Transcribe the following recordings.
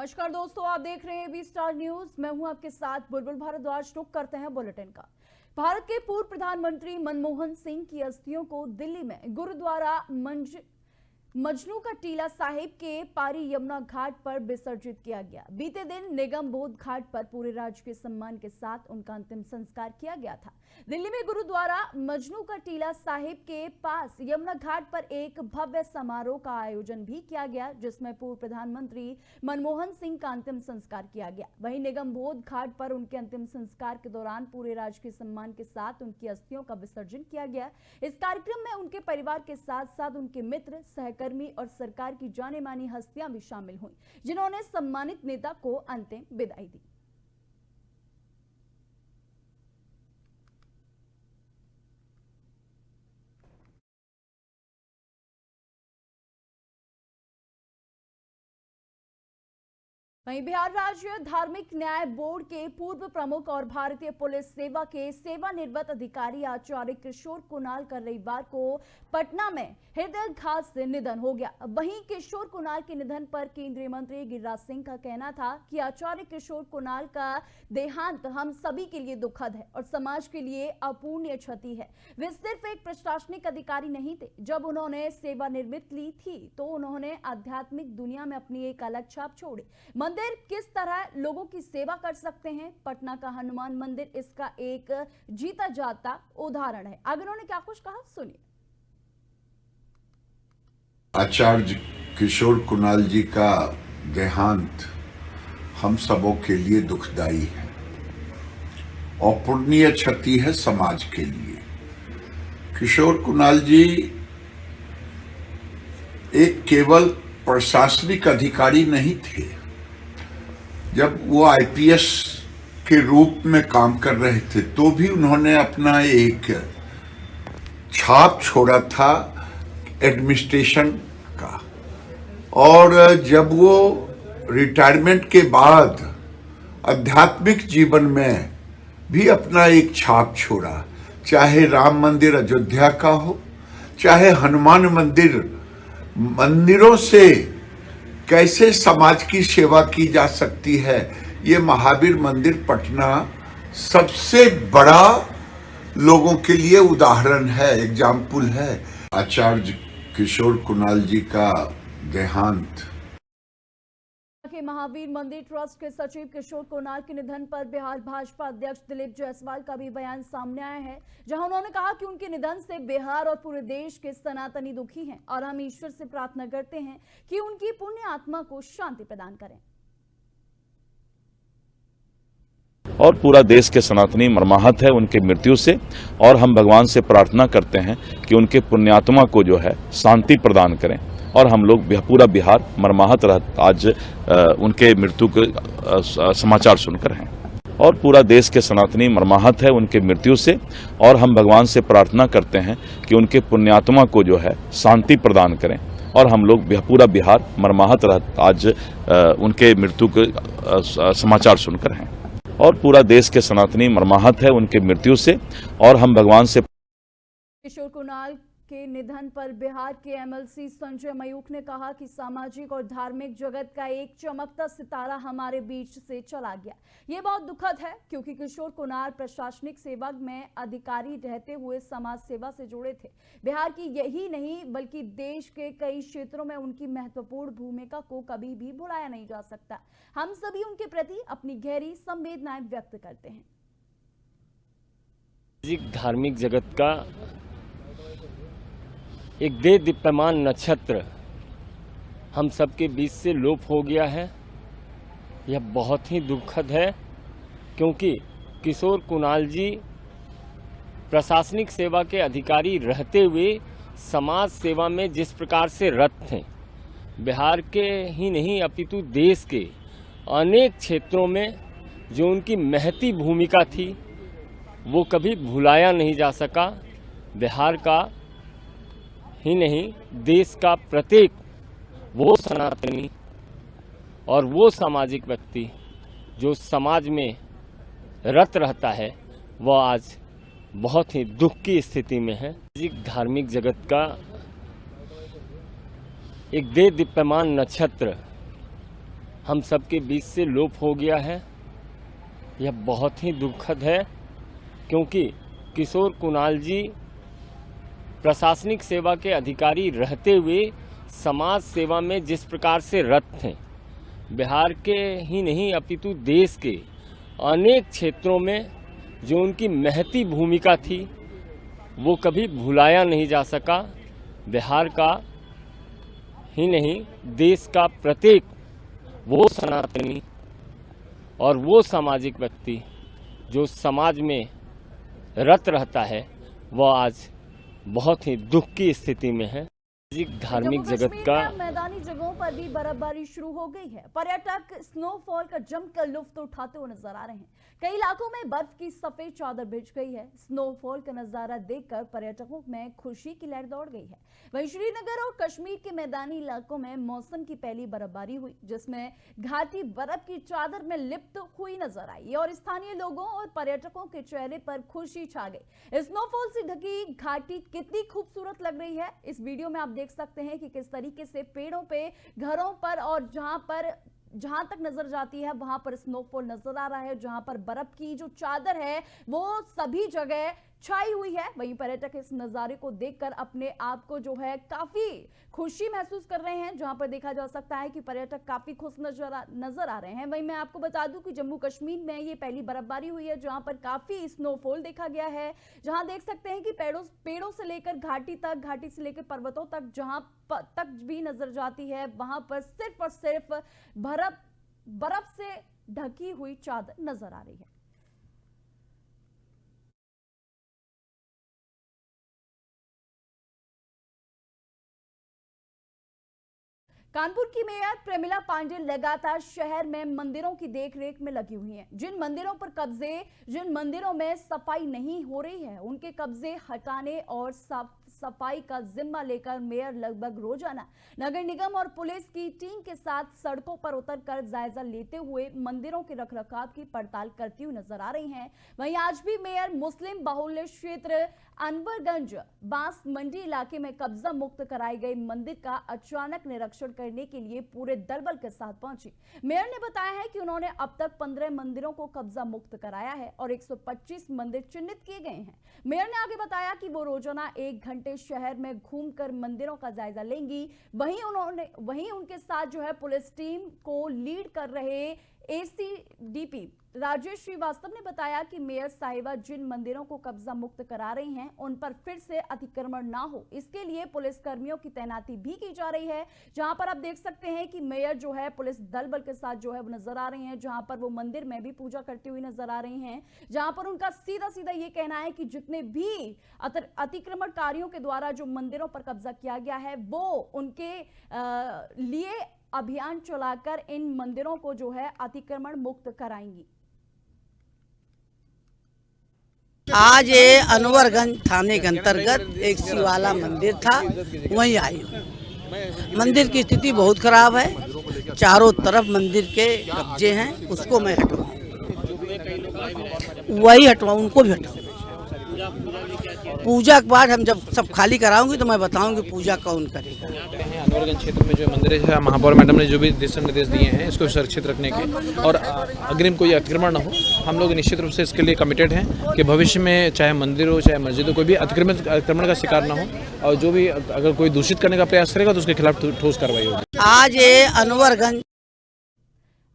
नमस्कार दोस्तों, आप देख रहे हैं बी स्टार न्यूज। मैं हूं आपके साथ बुलबुल भारद्वाज। रुक करते हैं बुलेटिन का। भारत के पूर्व प्रधानमंत्री मनमोहन सिंह की अस्थियों को दिल्ली में गुरुद्वारा मजनू का टीला साहिब के पारी यमुना घाट पर विसर्जित किया गया। बीते दिन निगम बोध घाट पर पूरे राजकीय सम्मान के साथ उनका अंतिम संस्कार किया गया था। दिल्ली में गुरुद्वारा मजनू का टीला साहिब के पास यमुना घाट पर एक भव्य समारोह का आयोजन भी किया गया, जिसमें पूर्व प्रधानमंत्री मनमोहन सिंह का अंतिम संस्कार किया गया। वहीं निगम बोध घाट पर उनके अंतिम संस्कार के दौरान पूरे राजकीय सम्मान के साथ उनकी अस्थियों का विसर्जन किया गया। इस कार्यक्रम में उनके परिवार के साथ साथ उनके मित्र, सहकर्मी और सरकार की जाने मानी हस्तियां भी शामिल हुई, जिन्होंने सम्मानित नेता को अंतिम विदाई दी। वहीं बिहार राज्य धार्मिक न्याय बोर्ड के पूर्व प्रमुख और भारतीय पुलिस सेवा के सेवानिवृत्त अधिकारी आचार्य किशोर कुणाल का रविवार को पटना में हृदयाघात से निधन हो गया। वहीं किशोर कुणाल के निधन पर केंद्रीय मंत्री गिरिराज सिंह का कहना था कि आचार्य किशोर कुणाल का देहांत हम सभी के लिए दुखद है और समाज के लिए अपूर्णीय क्षति है। वे सिर्फ एक प्रशासनिक अधिकारी नहीं थे। जब उन्होंने सेवानिवृत्ति ली थी तो उन्होंने आध्यात्मिक दुनिया में अपनी एक अलग छाप छोड़ी। मंदिर किस तरह लोगों की सेवा कर सकते हैं, पटना का हनुमान मंदिर इसका एक जीता जाता उदाहरण है। आगे उन्होंने क्या कुछ कहा, सुनिए। आचार्य किशोर कुणाल जी का देहांत हम सबों के लिए दुखदाई है, अपूर्णीय क्षति है समाज के लिए। किशोर कुणाल जी एक केवल प्रशासनिक अधिकारी नहीं थे। जब वो आईपीएस के रूप में काम कर रहे थे तो भी उन्होंने अपना एक छाप छोड़ा था एडमिनिस्ट्रेशन का, और जब वो रिटायरमेंट के बाद आध्यात्मिक जीवन में भी अपना एक छाप छोड़ा, चाहे राम मंदिर अयोध्या का हो, चाहे हनुमान मंदिर, मंदिरों से कैसे समाज की सेवा की जा सकती है, ये महावीर मंदिर पटना सबसे बड़ा लोगों के लिए उदाहरण है, एग्जाम्पल है। आचार्य किशोर कुणाल जी का देहांत। के महावीर मंदिर ट्रस्ट के सचिव किशोर कुणाल के निधन पर बिहार भाजपा अध्यक्ष दिलीप जायसवाल का भी बयान सामने आया है, जहां उन्होंने कहा कि उनके निधन से बिहार और पूरे देश के सनातनी दुखी हैं और हम ईश्वर से प्रार्थना करते हैं कि उनकी पुण्य आत्मा को शांति प्रदान करें। और पूरा देश के सनातनी मर्माहत है उनके मृत्यु से, और हम भगवान से प्रार्थना करते हैं कि उनके पुण्यात्मा को जो है शांति प्रदान करें। और हम लोग पूरा बिहार मर्माहत आज उनके मृत्यु के समाचार सुनकर हैं, और पूरा देश के सनातनी मर्माहत है उनके मृत्यु से, और हम भगवान से प्रार्थना करते हैं कि उनके पुण्यात्मा को जो है शांति प्रदान करें। और हम लोग पूरा बिहार मर्माहत आज उनके मृत्यु के समाचार सुनकर हैं, और पूरा देश के सनातनी मर्माहत है उनके मृत्यु से, और हम भगवान से। किशोर कुणाल के निधन पर बिहार के एमएलसी संजय मयूख ने कहा कि सामाजिक और धार्मिक जगत का एक चमकता सितारा हमारे बीच से चला गया। ये बहुत दुखद है क्योंकि किशोर कुणाल प्रशासनिक सेवा में अधिकारी रहते हुए समाज सेवा से जुड़े थे। बिहार की यही नहीं बल्कि देश के कई क्षेत्रों में उनकी महत्वपूर्ण भूमिका को कभी भी भुलाया नहीं जा सकता। हम सभी उनके प्रति अपनी गहरी संवेदनाएं व्यक्त करते हैं। धार्मिक जगत का एक दे दीप्यमान नक्षत्र हम सबके बीच से लोप हो गया है। यह बहुत ही दुखद है क्योंकि किशोर कुणाल जी प्रशासनिक सेवा के अधिकारी रहते हुए समाज सेवा में जिस प्रकार से रत थे, बिहार के ही नहीं अपितु देश के अनेक क्षेत्रों में जो उनकी महती भूमिका थी वो कभी भुलाया नहीं जा सका। बिहार का ही नहीं देश का प्रत्येक वो सनातनी और वो सामाजिक व्यक्ति जो समाज में रत रहता है वह आज बहुत ही दुख की स्थिति में है। धार्मिक जगत का एक दे दीप्यमान नक्षत्र हम सबके बीच से लोप हो गया है। यह बहुत ही दुखद है, क्योंकि किशोर कुणाल जी प्रशासनिक सेवा के अधिकारी रहते हुए समाज सेवा में जिस प्रकार से रत थे, बिहार के ही नहीं अपितु देश के अनेक क्षेत्रों में जो उनकी महती भूमिका थी वो कभी भुलाया नहीं जा सका। बिहार का ही नहीं देश का प्रत्येक वो सनातनी और वो सामाजिक व्यक्ति जो समाज में रत रहता है वह आज बहुत ही दुख की स्थिति में है। धार्मिक जगत का मैदानी जगहों पर भी बर्फबारी शुरू हो गई है। पर्यटक स्नोफॉल का जमकर लुत्फ उठाते हुए नजर आ रहे हैं। कई इलाकों में बर्फ की सफेद चादर बिछ गई है। स्नोफॉल का नजारा देखकर पर्यटकों में खुशी की लहर दौड़ गई है। वहीं श्रीनगर और कश्मीर के मैदानी इलाकों में मौसम की पहली बर्फबारी हुई, जिसमें घाटी बर्फ की चादर में लिप्त हुई नजर आई और स्थानीय लोगों और पर्यटकों के चेहरे पर खुशी छा गई। स्नोफॉल से ढकी घाटी कितनी खूबसूरत लग रही है, इस वीडियो में आप देख सकते हैं कि किस तरीके से पेड़ों पे, घरों पर और जहां तक नजर जाती है वहां पर स्नोफॉल नजर आ रहा है। जहां पर बर्फ की जो चादर है वो सभी जगह छाई हुई है। वहीं पर्यटक इस नजारे को देखकर अपने आप को जो है काफी खुशी महसूस कर रहे हैं। जहां पर देखा जा सकता है कि पर्यटक काफी खुश नजर आ रहे हैं। वहीं मैं आपको बता दूं कि जम्मू कश्मीर में ये पहली बर्फबारी हुई है जहां पर काफी स्नोफॉल देखा गया है। जहां देख सकते हैं कि पेड़ों से लेकर घाटी तक, घाटी से लेकर पर्वतों तक जहां तक भी नजर जाती है वहां पर सिर्फ और सिर्फ बर्फ से ढकी हुई चादर नजर आ रही है। कानपुर की मेयर प्रेमिला पांडे लगातार शहर में मंदिरों की देखरेख में लगी हुई हैं। जिन मंदिरों में सफाई नहीं हो रही है उनके कब्जे हटाने और सफाई का जिम्मा लेकर मेयर लगभग रोजाना नगर निगम और पुलिस की टीम के साथ सड़कों पर उतरकर जायजा लेते हुए मंदिरों के रखरखाव की पड़ताल करती हुई नजर आ रही हैं। वहीं आज भी मेयर मुस्लिम बाहुल्य क्षेत्र अनवरगंज बांस मंडी इलाके में कब्जा मुक्त कराए गए मंदिर का अचानक निरीक्षण करने के लिए पूरे दलबल के साथ पहुंची। मेयर ने बताया है कि उन्होंने अब तक 15 मंदिरों को कब्जा मुक्त कराया है और 125 मंदिर चिन्हित किए गए हैं। मेयर ने आगे बताया कि वो रोजाना 1 घंटे शहर में घूमकर मंदिरों का जायजा लेंगी। वहीं उनके साथ जो है पुलिस टीम को लीड कर रहे एसीडीपी राजेश श्रीवास्तव ने बताया कि मेयर साहिबा जिन मंदिरों को कब्जा मुक्त करा रही हैं उन पर फिर से अतिक्रमण ना हो, इसके लिए पुलिस कर्मियों की तैनाती भी की जा रही है। जहां पर आप देख सकते हैं कि मेयर जो है पुलिस दल बल के साथ जो है वो नजर आ रही हैं। जहां पर वो मंदिर में भी पूजा करती हुई नजर आ रही हैं। जहां पर उनका सीधा सीधा ये कहना है कि जितने भी अतिक्रमणकारियों के द्वारा जो मंदिरों पर कब्जा किया गया है वो उनके लिए अभियान चलाकर इन मंदिरों को जो है अतिक्रमण मुक्त कराएंगी। आज ये अनवरगंज थाने के अंतर्गत एक शिवाला मंदिर था, वहीं आई हूँ। मंदिर की स्थिति बहुत खराब है, चारों तरफ मंदिर के कब्जे हैं, उसको मैं हटाऊँ, वही हटवाऊँ, उनको भी हटाऊँ। पूजा के बाद हम जब सब खाली कराऊंगी तो मैं बताऊंगी पूजा कौन करेगा। अनवरगंज क्षेत्र में जो मंदिर है, महापौर मैडम ने जो भी दिशा निर्देश दिए हैं इसको सुरक्षित रखने के और अग्रिम कोई अतिक्रमण न हो, हम लोग निश्चित रूप से इसके लिए कमिटेड हैं कि भविष्य में चाहे मंदिर हो चाहे मस्जिद हो, कोई भी अतिक्रमण का शिकार न हो और जो भी अगर कोई दूषित करने का प्रयास करेगा तो उसके खिलाफ ठोस कार्रवाई होगी। आज ये अनवरगंज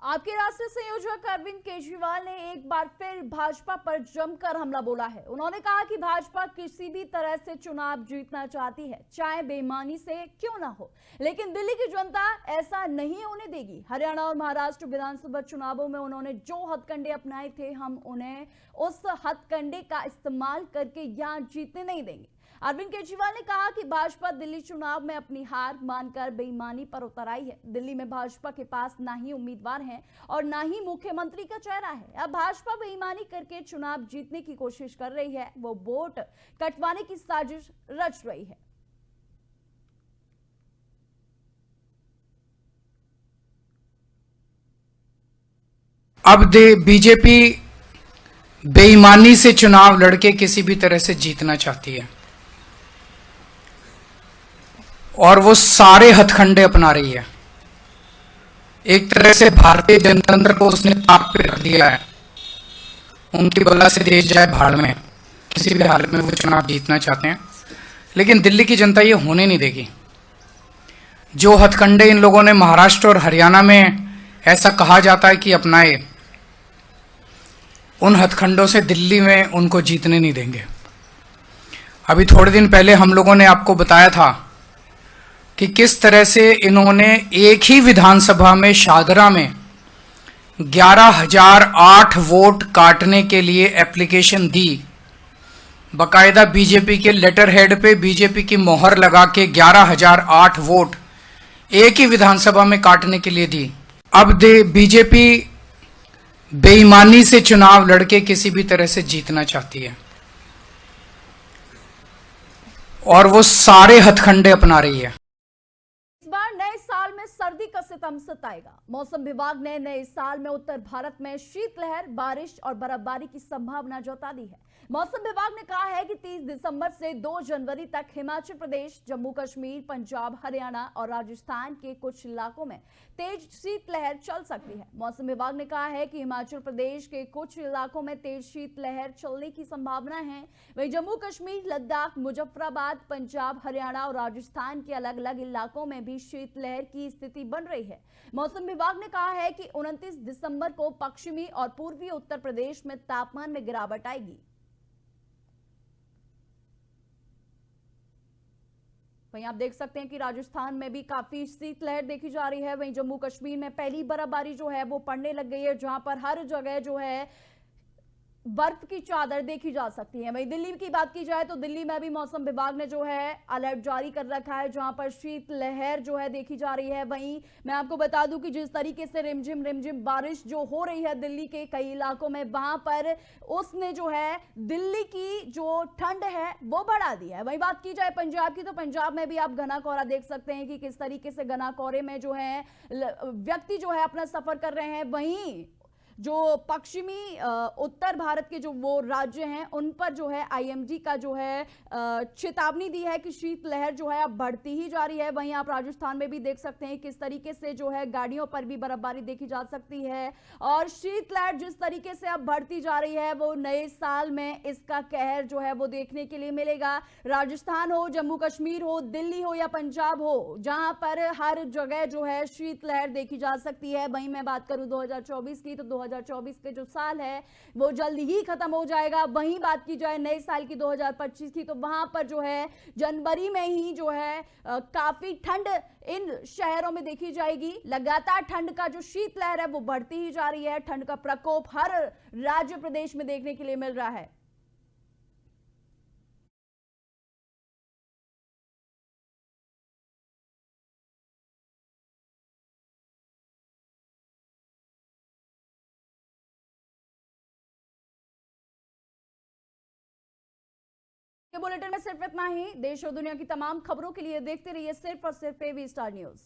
आपके राष्ट्रीय संयोजक अरविंद केजरीवाल ने एक बार फिर भाजपा पर जमकर हमला बोला है। उन्होंने कहा कि भाजपा किसी भी तरह से चुनाव जीतना चाहती है, चाहे बेईमानी से क्यों ना हो, लेकिन दिल्ली की जनता ऐसा नहीं होने देगी। हरियाणा और महाराष्ट्र विधानसभा चुनावों में उन्होंने जो हथकंडे अपनाए थे, हम उन्हें उस हथकंडे का इस्तेमाल करके यहां जीतने नहीं देंगे। अरविंद केजरीवाल ने कहा कि भाजपा दिल्ली चुनाव में अपनी हार मानकर बेईमानी पर उतर आई है। दिल्ली में भाजपा के पास ना ही उम्मीदवार हैं और ना ही मुख्यमंत्री का चेहरा है। अब भाजपा बेईमानी करके चुनाव जीतने की कोशिश कर रही है, वो वोट कटवाने की साजिश रच रही है। अब बीजेपी बेईमानी से चुनाव लड़के किसी भी तरह से जीतना चाहती है और वो सारे हथकंडे अपना रही है। एक तरह से भारतीय जनतंत्र को उसने ताक पे रख दिया है। उनकी बला से देश जाए भाड़ में, किसी भी हालत में वो चुनाव जीतना चाहते हैं, लेकिन दिल्ली की जनता ये होने नहीं देगी। जो हथकंडे इन लोगों ने महाराष्ट्र और हरियाणा में ऐसा कहा जाता है कि अपनाए, उन हथकंडों से दिल्ली में उनको जीतने नहीं देंगे। अभी थोड़े दिन पहले हम लोगों ने आपको बताया था कि किस तरह से इन्होंने एक ही विधानसभा में शादरा में 11,008 वोट काटने के लिए एप्लीकेशन दी। बकायदा बीजेपी के लेटर हेड पे बीजेपी की मोहर लगा के 11,008 वोट एक ही विधानसभा में काटने के लिए दी। अब बीजेपी बेईमानी से चुनाव लड़के किसी भी तरह से जीतना चाहती है और वो सारे हथकंडे अपना रही है। इस बार नए साल में सर्दी का सितम सताएगा। मौसम विभाग ने नए साल में उत्तर भारत में शीतलहर, बारिश और बर्फबारी की संभावना जता दी है। मौसम विभाग ने कहा है कि 30 दिसंबर से 2 जनवरी तक हिमाचल प्रदेश, जम्मू कश्मीर, पंजाब, हरियाणा और राजस्थान के कुछ इलाकों में तेज शीतलहर चल सकती है। मौसम विभाग ने कहा है कि हिमाचल प्रदेश के कुछ इलाकों में तेज शीतलहर चलने की संभावना है। वहीं जम्मू कश्मीर, लद्दाख, मुजफ्फराबाद, पंजाब, हरियाणा और राजस्थान के अलग अलग इलाकों में भी शीतलहर की स्थिति बन रही है। मौसम विभाग ने कहा है कि 29 दिसंबर को पश्चिमी और पूर्वी उत्तर प्रदेश में तापमान में गिरावट आएगी। वहीं आप देख सकते हैं कि राजस्थान में भी काफी शीतलहर देखी जा रही है। वहीं जम्मू कश्मीर में पहली बर्फबारी जो है वो पड़ने लग गई है, जहां पर हर जगह जो है बर्फ की चादर देखी जा सकती है। वहीं दिल्ली की बात की जाए तो दिल्ली में भी मौसम विभाग ने जो है अलर्ट जारी कर रखा है, जहां पर शीतलहर जो है देखी जा रही है। वहीं मैं आपको बता दूं कि जिस तरीके से रिमझिम बारिश जो हो रही है दिल्ली के कई इलाकों में, वहां पर उसने जो है दिल्ली की जो ठंड है वो बढ़ा दी है। वहीं बात की जाए पंजाब की तो पंजाब में भी आप घना कोहरा देख सकते हैं कि किस तरीके से घना कोहरे में जो है व्यक्ति जो है अपना सफर कर रहे हैं। वहीं जो पश्चिमी उत्तर भारत के जो वो राज्य हैं उन पर जो है आईएमडी का जो है चेतावनी दी है कि शीतलहर जो है अब बढ़ती ही जा रही है। वहीं आप राजस्थान में भी देख सकते हैं किस तरीके से जो है गाड़ियों पर भी बर्फबारी देखी जा सकती है और शीतलहर जिस तरीके से अब बढ़ती जा रही है वो नए साल में इसका कहर जो है वो देखने के लिए मिलेगा। राजस्थान हो, जम्मू कश्मीर हो, दिल्ली हो या पंजाब हो, जहां पर हर जगह जो है शीतलहर देखी जा सकती है। वहीं मैं बात करूं 2024 की तो 2024 के जो साल है वो जल्द ही खत्म हो जाएगा। वहीं बात की जाए नए साल की 2025 की तो वहां पर जो है जनवरी में ही जो है काफी ठंड इन शहरों में देखी जाएगी। लगातार ठंड का जो शीतलहर है वो बढ़ती ही जा रही है। ठंड का प्रकोप हर राज्य प्रदेश में देखने के लिए मिल रहा है। बुलेटिन में सिर्फ इतना ही। देश और दुनिया की तमाम खबरों के लिए देखते रहिए सिर्फ और सिर्फ एबी स्टार न्यूज।